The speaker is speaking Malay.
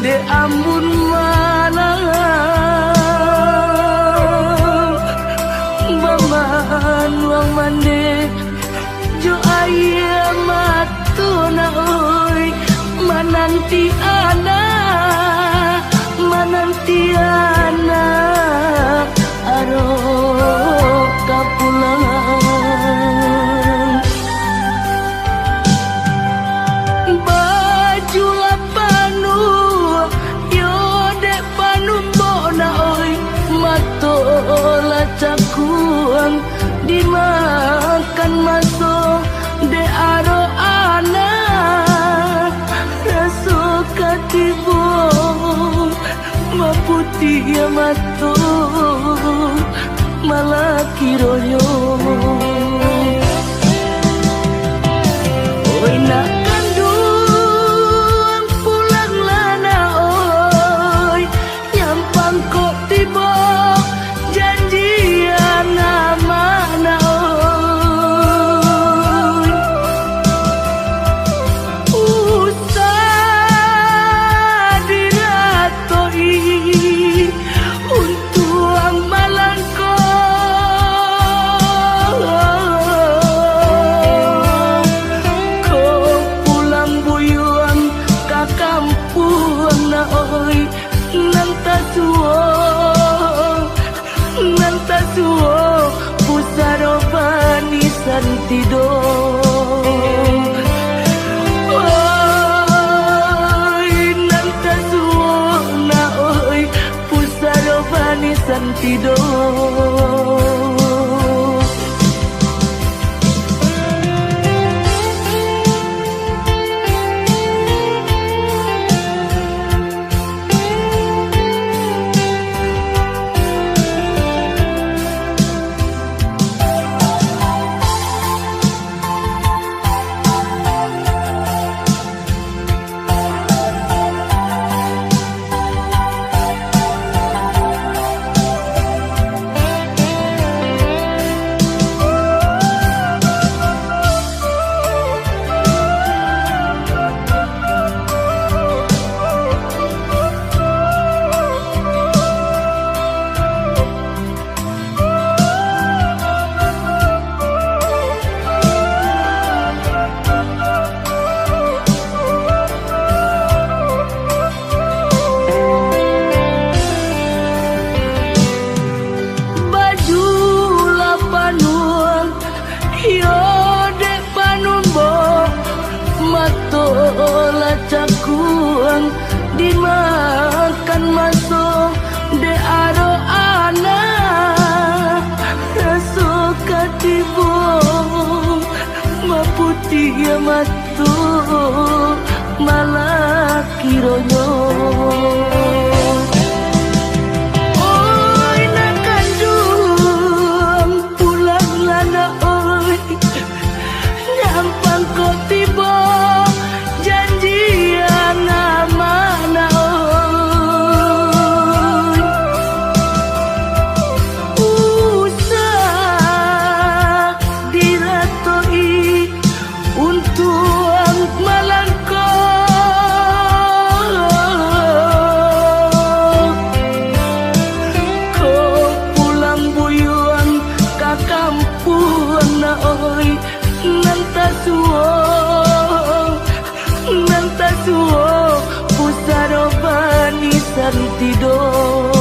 de ambun malam baman wang mande jo aya matuna oi mananti ana aro kapulang baju lapanu yo dek panu bona oi matola cakuang dimakan maso de aro ana raso katibo maputi mato malaki royo oi nak kandung pulang lana oi nyampang kok tiba janjian mana oi usah diratoi untuang malangko ko pulang buyuang ka kampung na oi nang tasuo pusaro panisan tidur oi nang tasuo na oi pusaro panisan tidur matola cakuang dimakan maso de aro ana raso katibo maputi matu malaki royo oi nak kandung pulang lana oi nyampang kok tiba nang tasuo pusaro panisan tidur